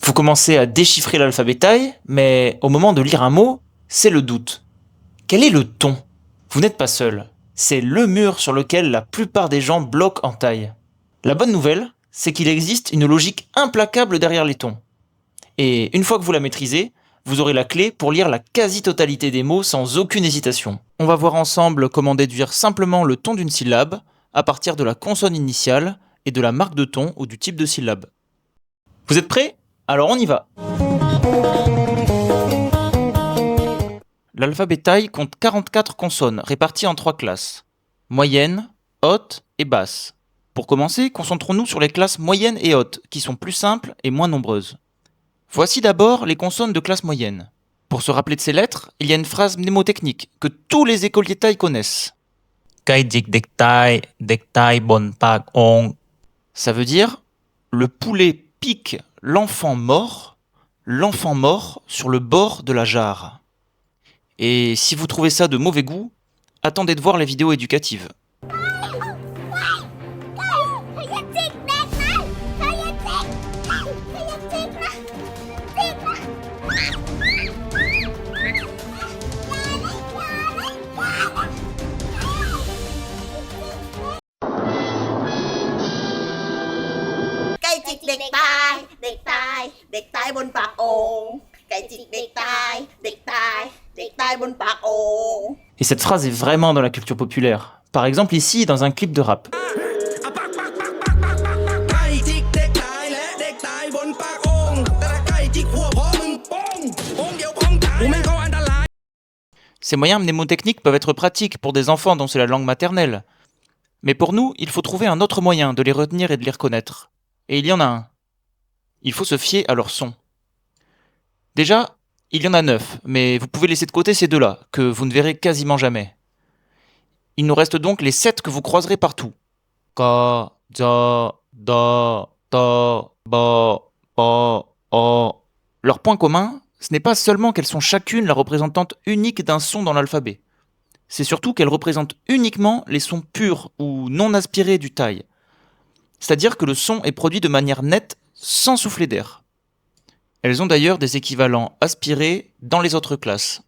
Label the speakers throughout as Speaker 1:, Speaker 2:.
Speaker 1: Vous commencez à déchiffrer l'alphabet thaï, mais au moment de lire un mot, c'est le doute. Quel est le ton? Vous n'êtes pas seul. C'est le mur sur lequel la plupart des gens bloquent en thaï. La bonne nouvelle, c'est qu'il existe une logique implacable derrière les tons. Et une fois que vous la maîtrisez, vous aurez la clé pour lire la quasi-totalité des mots sans aucune hésitation. On va voir ensemble comment déduire simplement le ton d'une syllabe à partir de la consonne initiale et de la marque de ton ou du type de syllabe. Vous êtes prêts? Alors on y va! L'alphabet thaï compte 44 consonnes réparties en 3 classes. Moyenne, haute et basse. Pour commencer, concentrons-nous sur les classes moyennes et hautes, qui sont plus simples et moins nombreuses. Voici d'abord les consonnes de classe moyenne. Pour se rappeler de ces lettres, il y a une phrase mnémotechnique que tous les écoliers thaï connaissent.
Speaker 2: Kaijik dek tai bon pak ong.
Speaker 1: Ça veut dire « le poulet pique l'enfant mort sur le bord de la jarre ». Et si vous trouvez ça de mauvais goût, attendez de voir les vidéos éducatives.
Speaker 3: Cây chích địch tai bồn bạc ồn. Cây chích địch tai bồn bạc ồn.
Speaker 1: Et cette phrase est vraiment dans la culture populaire. Par exemple ici, dans un clip de rap. Ces moyens mnémotechniques peuvent être pratiques pour des enfants dont c'est la langue maternelle. Mais pour nous, il faut trouver un autre moyen de les retenir et de les reconnaître. Et il y en a un. Il faut se fier à leur son. Déjà, il y en a 9, mais vous pouvez laisser de côté ces 2-là, que vous ne verrez quasiment jamais. Il nous reste donc les 7 que vous croiserez partout. Ka, ja, da, ta, ba, pa, a. Leur point commun, ce n'est pas seulement qu'elles sont chacune la représentante unique d'un son dans l'alphabet. C'est surtout qu'elles représentent uniquement les sons purs ou non aspirés du thaï. C'est-à-dire que le son est produit de manière nette, sans souffler d'air. Elles ont d'ailleurs des équivalents aspirés dans les autres classes.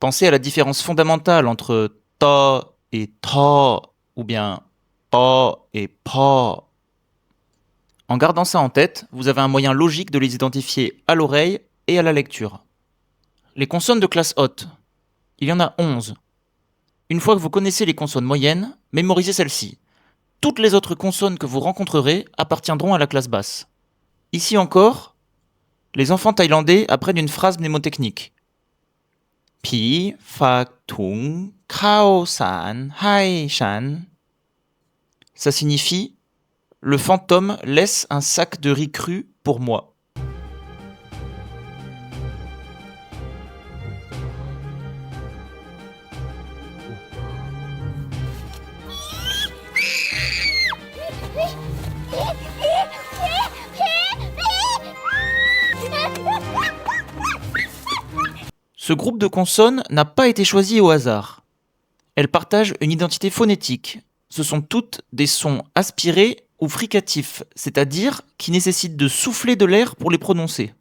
Speaker 1: Pensez à la différence fondamentale entre ta et ta, ou bien pa et pa. En gardant ça en tête, vous avez un moyen logique de les identifier à l'oreille et à la lecture. Les consonnes de classe haute. Il y en a 11. Une fois que vous connaissez les consonnes moyennes, mémorisez celles-ci. Toutes les autres consonnes que vous rencontrerez appartiendront à la classe basse. Ici encore, les enfants thaïlandais apprennent une phrase mnémotechnique. Pi, fak, tung, khao, san, hai, shan. Ça signifie « Le fantôme laisse un sac de riz cru pour moi ». Ce groupe de consonnes n'a pas été choisi au hasard. Elles partagent une identité phonétique. Ce sont toutes des sons aspirés ou fricatifs, c'est-à-dire qui nécessitent de souffler de l'air pour les prononcer.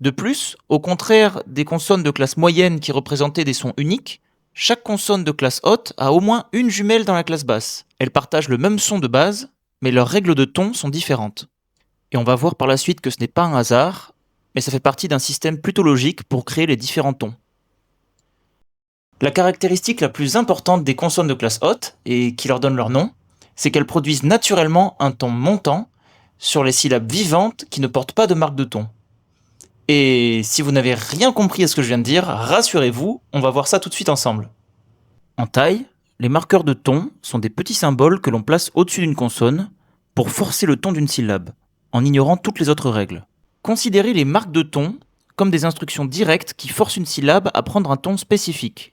Speaker 1: De plus, au contraire des consonnes de classe moyenne qui représentaient des sons uniques, chaque consonne de classe haute a au moins une jumelle dans la classe basse. Elles partagent le même son de base, mais leurs règles de ton sont différentes. Et on va voir par la suite que ce n'est pas un hasard, mais ça fait partie d'un système plutôt logique pour créer les différents tons. La caractéristique la plus importante des consonnes de classe haute, et qui leur donne leur nom, c'est qu'elles produisent naturellement un ton montant sur les syllabes vivantes qui ne portent pas de marque de ton. Et si vous n'avez rien compris à ce que je viens de dire, rassurez-vous, on va voir ça tout de suite ensemble. En thaï, les marqueurs de ton sont des petits symboles que l'on place au-dessus d'une consonne pour forcer le ton d'une syllabe, en ignorant toutes les autres règles. Considérez les marques de ton comme des instructions directes qui forcent une syllabe à prendre un ton spécifique.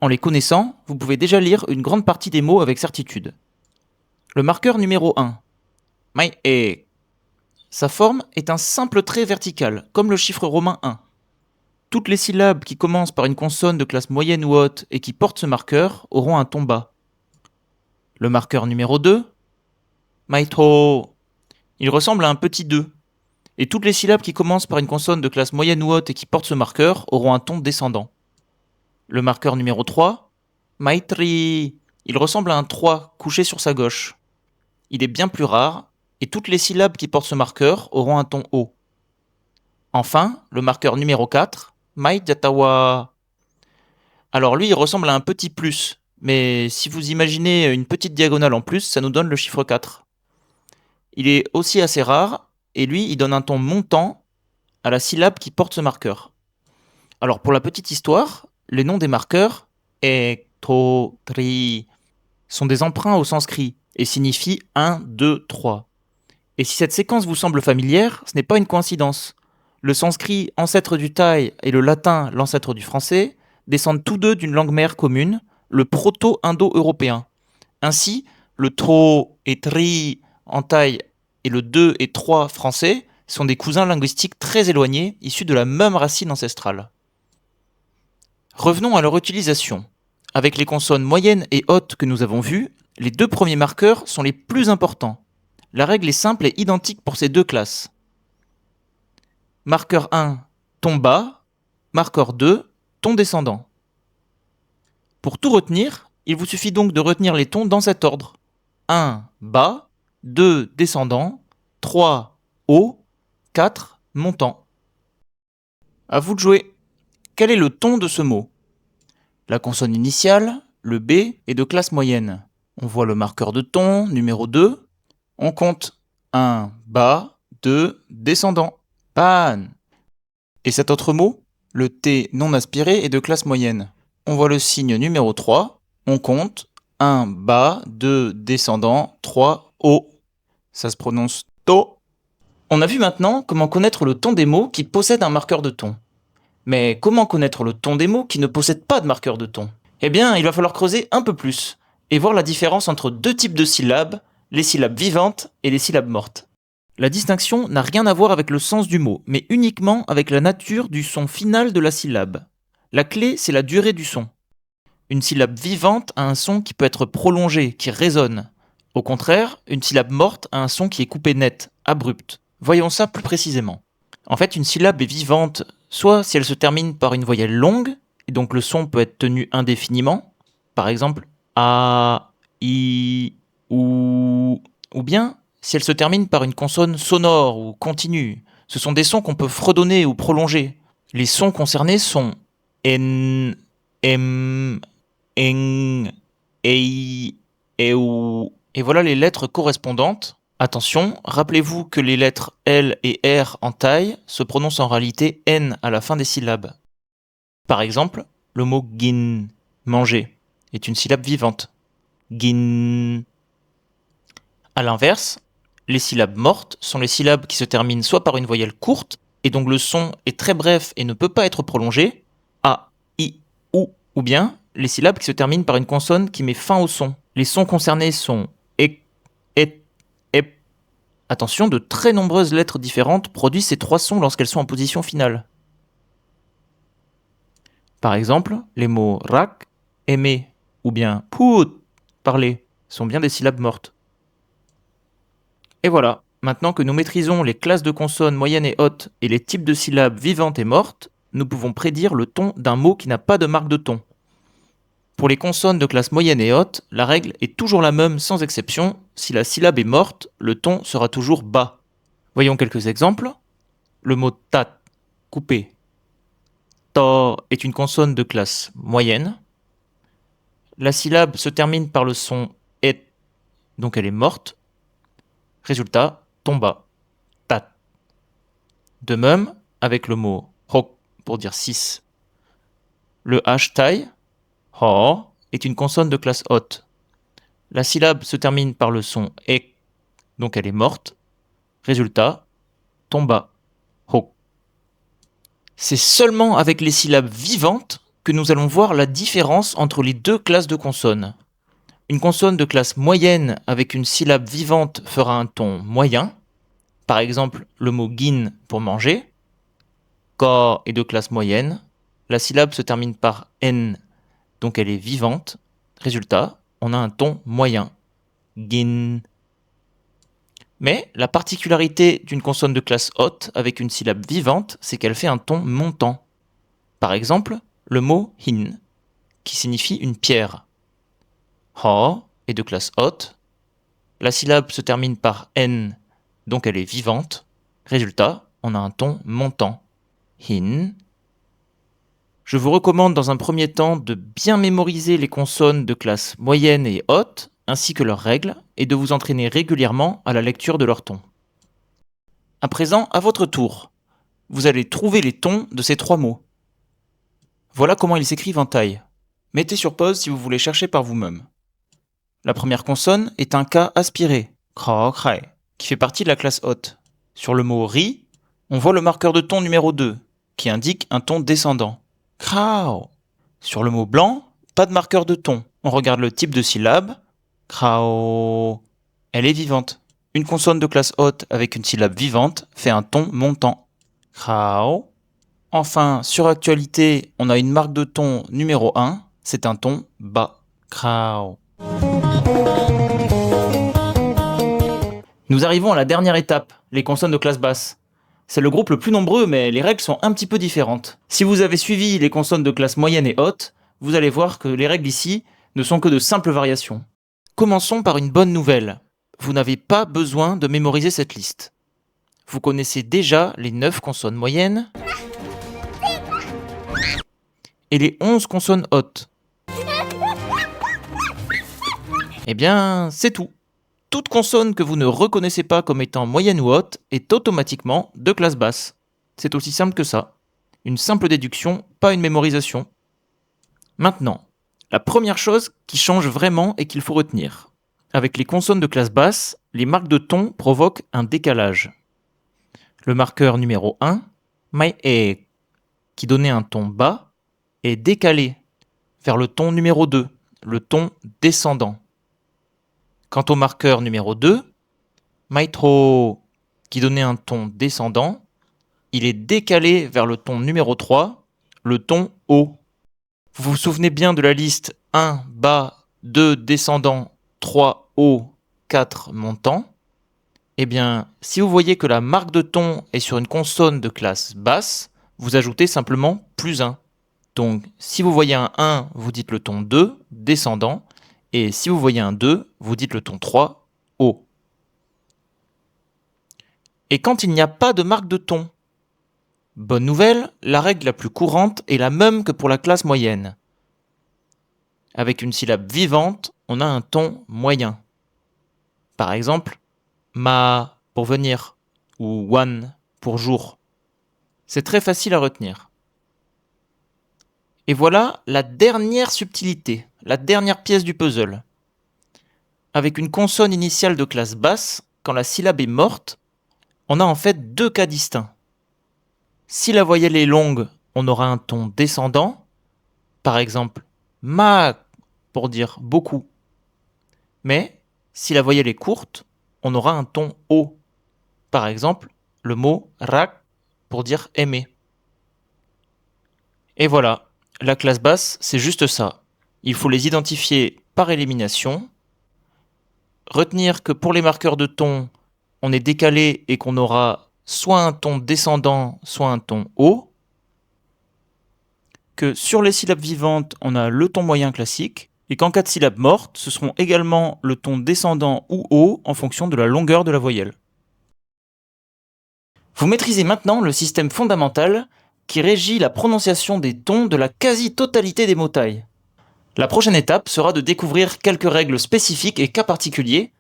Speaker 1: En les connaissant, vous pouvez déjà lire une grande partie des mots avec certitude. Le marqueur numéro 1. Mai e. Sa forme est un simple trait vertical, comme le chiffre romain 1. Toutes les syllabes qui commencent par une consonne de classe moyenne ou haute et qui portent ce marqueur auront un ton bas. Le marqueur numéro 2. Mai to. Il ressemble à un petit 2. Et toutes les syllabes qui commencent par une consonne de classe moyenne ou haute et qui portent ce marqueur auront un ton descendant. Le marqueur numéro 3, Maitri. Il ressemble à un 3 couché sur sa gauche. Il est bien plus rare, et toutes les syllabes qui portent ce marqueur auront un ton haut. Enfin, le marqueur numéro 4, Maijatawa. Alors lui, il ressemble à un petit plus, mais si vous imaginez une petite diagonale en plus, ça nous donne le chiffre 4. Il est aussi assez rare, et lui, il donne un ton montant à la syllabe qui porte ce marqueur. Alors pour la petite histoire, les noms des marqueurs, e, to, tri, sont des emprunts au sanskrit et signifient 1, 2, 3. Et si cette séquence vous semble familière, ce n'est pas une coïncidence. Le sanskrit, ancêtre du thaï, et le latin, l'ancêtre du français, descendent tous deux d'une langue mère commune, le proto-indo-européen. Ainsi, le tro et tri en thaï et le 2 et 3 français sont des cousins linguistiques très éloignés, issus de la même racine ancestrale. Revenons à leur utilisation. Avec les consonnes moyennes et hautes que nous avons vues, les deux premiers marqueurs sont les plus importants. La règle est simple et identique pour ces deux classes. Marqueur 1, ton bas. Marqueur 2, ton descendant. Pour tout retenir, il vous suffit donc de retenir les tons dans cet ordre. 1, bas. 2, descendant. 3, haut. 4, montant. À vous de jouer. Quel est le ton de ce mot? La consonne initiale, le B, est de classe moyenne. On voit le marqueur de ton, numéro 2. On compte 1, bas, 2, descendant. Pan. Et cet autre mot, le T non aspiré, est de classe moyenne. On voit le signe numéro 3. On compte 1, bas, 2, descendant, 3, haut. Ça se prononce to. On a vu maintenant comment connaître le ton des mots qui possèdent un marqueur de ton. Mais comment connaître le ton des mots qui ne possèdent pas de marqueur de ton? Eh bien, il va falloir creuser un peu plus et voir la différence entre deux types de syllabes, les syllabes vivantes et les syllabes mortes. La distinction n'a rien à voir avec le sens du mot, mais uniquement avec la nature du son final de la syllabe. La clé, c'est la durée du son. Une syllabe vivante a un son qui peut être prolongé, qui résonne. Au contraire, une syllabe morte a un son qui est coupé net, abrupt. Voyons ça plus précisément. En fait, une syllabe est vivante soit si elle se termine par une voyelle longue, et donc le son peut être tenu indéfiniment, par exemple a, i, ou bien si elle se termine par une consonne sonore ou continue. Ce sont des sons qu'on peut fredonner ou prolonger. Les sons concernés sont n, m, eng, ei, eu. Et voilà les lettres correspondantes. Attention, rappelez-vous que les lettres L et R en thaï se prononcent en réalité N à la fin des syllabes. Par exemple, le mot gin, manger, est une syllabe vivante. Gin. A l'inverse, les syllabes mortes sont les syllabes qui se terminent soit par une voyelle courte, et donc le son est très bref et ne peut pas être prolongé, A, I, ou bien les syllabes qui se terminent par une consonne qui met fin au son. Les sons concernés sont E, Et, Ep. Attention, de très nombreuses lettres différentes produisent ces trois sons lorsqu'elles sont en position finale. Par exemple, les mots rak, aimer, ou bien put, parler, sont bien des syllabes mortes. Et voilà, maintenant que nous maîtrisons les classes de consonnes moyennes et hautes et les types de syllabes vivantes et mortes, nous pouvons prédire le ton d'un mot qui n'a pas de marque de ton. Pour les consonnes de classe moyenne et haute, la règle est toujours la même sans exception. Si la syllabe est morte, le ton sera toujours bas. Voyons quelques exemples. Le mot tat, coupé. Ta est une consonne de classe moyenne. La syllabe se termine par le son et, donc elle est morte. Résultat, ton bas, tat. De même, avec le mot hok pour dire 6. Le H taille, ho, est une consonne de classe haute. La syllabe se termine par le son ek, donc elle est morte. Résultat, ton bas, ho. C'est seulement avec les syllabes vivantes que nous allons voir la différence entre les deux classes de consonnes. Une consonne de classe moyenne avec une syllabe vivante fera un ton moyen. Par exemple, le mot gin pour manger. Ka est de classe moyenne. La syllabe se termine par n, donc elle est vivante. Résultat, on a un ton moyen. Gin. Mais la particularité d'une consonne de classe haute avec une syllabe vivante, c'est qu'elle fait un ton montant. Par exemple, le mot hin, qui signifie une pierre. Ha est de classe haute. La syllabe se termine par n, donc elle est vivante. Résultat, on a un ton montant. Hin. Je vous recommande dans un premier temps de bien mémoriser les consonnes de classe moyenne et haute, ainsi que leurs règles, et de vous entraîner régulièrement à la lecture de leurs tons. À présent, à votre tour, vous allez trouver les tons de ces 3 mots. Voilà comment ils s'écrivent en thaï. Mettez sur pause si vous voulez chercher par vous-même. La première consonne est un K aspiré, kra krai, qui fait partie de la classe haute. Sur le mot ri, on voit le marqueur de ton numéro 2, qui indique un ton descendant. Krao. Sur le mot blanc, pas de marqueur de ton. On regarde le type de syllabe. Krao. Elle est vivante. Une consonne de classe haute avec une syllabe vivante fait un ton montant. Krao. Enfin, sur actualité, on a une marque de ton numéro 1, c'est un ton bas. Krao. Nous arrivons à la dernière étape, les consonnes de classe basse. C'est le groupe le plus nombreux, mais les règles sont un petit peu différentes. Si vous avez suivi les consonnes de classe moyenne et haute, vous allez voir que les règles ici ne sont que de simples variations. Commençons par une bonne nouvelle. Vous n'avez pas besoin de mémoriser cette liste. Vous connaissez déjà les 9 consonnes moyennes et les 11 consonnes hautes. Eh bien, c'est tout. Toute consonne que vous ne reconnaissez pas comme étant moyenne ou haute est automatiquement de classe basse. C'est aussi simple que ça. Une simple déduction, pas une mémorisation. Maintenant, la première chose qui change vraiment et qu'il faut retenir. Avec les consonnes de classe basse, les marques de ton provoquent un décalage. Le marqueur numéro 1, mai e, qui donnait un ton bas, est décalé vers le ton numéro 2, le ton descendant. Quant au marqueur numéro 2, maitro, qui donnait un ton descendant, il est décalé vers le ton numéro 3, le ton haut. Vous vous souvenez bien de la liste 1 bas, 2 descendant, 3 haut, 4 montant? Eh bien, si vous voyez que la marque de ton est sur une consonne de classe basse, vous ajoutez simplement +1. Donc, si vous voyez un 1, vous dites le ton 2, descendant, et si vous voyez un 2, vous dites le ton 3, haut. Et quand il n'y a pas de marque de ton? Bonne nouvelle, la règle la plus courante est la même que pour la classe moyenne. Avec une syllabe vivante, on a un ton moyen. Par exemple, ma pour venir ou wan pour jour. C'est très facile à retenir. Et voilà la dernière subtilité, la dernière pièce du puzzle. Avec une consonne initiale de classe basse, quand la syllabe est morte, on a en fait 2 cas distincts. Si la voyelle est longue, on aura un ton descendant, par exemple ma pour dire beaucoup. Mais si la voyelle est courte, on aura un ton haut, par exemple le mot rak pour dire aimer. Et voilà. La classe basse, c'est juste ça. Il faut les identifier par élimination. Retenir que pour les marqueurs de ton, on est décalé et qu'on aura soit un ton descendant, soit un ton haut. Que sur les syllabes vivantes, on a le ton moyen classique. Et qu'en cas de syllabes mortes, ce seront également le ton descendant ou haut en fonction de la longueur de la voyelle. Vous maîtrisez maintenant le système fondamental qui régit la prononciation des tons de la quasi-totalité des mots thaï. La prochaine étape sera de découvrir quelques règles spécifiques et cas particuliers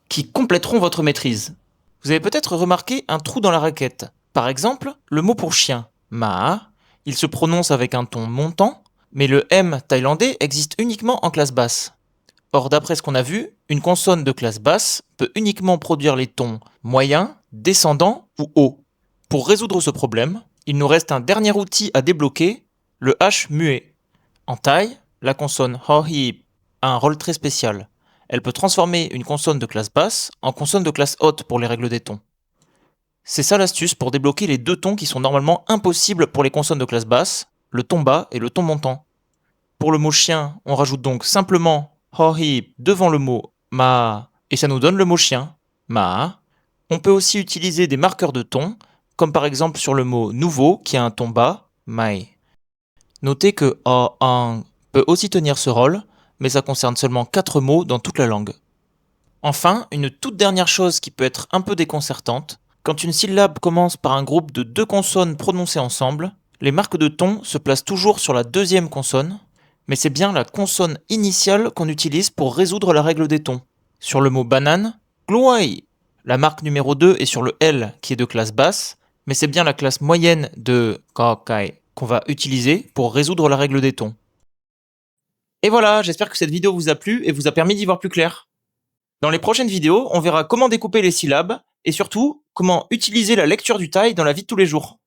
Speaker 1: qui compléteront votre maîtrise. Vous avez peut-être remarqué un trou dans la raquette. Par exemple, le mot pour chien, maa, il se prononce avec un ton montant, mais le M thaïlandais existe uniquement en classe basse. Or, d'après ce qu'on a vu, une consonne de classe basse peut uniquement produire les tons moyens, descendants ou hauts. Pour résoudre ce problème, il nous reste un dernier outil à débloquer, le H muet. En thaï, la consonne ho-hi a un rôle très spécial. Elle peut transformer une consonne de classe basse en consonne de classe haute pour les règles des tons. C'est ça l'astuce pour débloquer les 2 tons qui sont normalement impossibles pour les consonnes de classe basse, le ton bas et le ton montant. Pour le mot chien, on rajoute donc simplement ho-hi devant le mot ma et ça nous donne le mot chien, ma. On peut aussi utiliser des marqueurs de ton, comme par exemple sur le mot nouveau qui a un ton bas, mai. Notez que a peut aussi tenir ce rôle, mais ça concerne seulement 4 mots dans toute la langue. Enfin, une toute dernière chose qui peut être un peu déconcertante, quand une syllabe commence par un groupe de 2 consonnes prononcées ensemble, les marques de ton se placent toujours sur la deuxième consonne, mais c'est bien la consonne initiale qu'on utilise pour résoudre la règle des tons. Sur le mot banane, gloai, la marque numéro 2 est sur le L qui est de classe basse, mais c'est bien la classe moyenne de kakai qu'on va utiliser pour résoudre la règle des tons. Et voilà, j'espère que cette vidéo vous a plu et vous a permis d'y voir plus clair. Dans les prochaines vidéos, on verra comment découper les syllabes et surtout comment utiliser la lecture du tai dans la vie de tous les jours.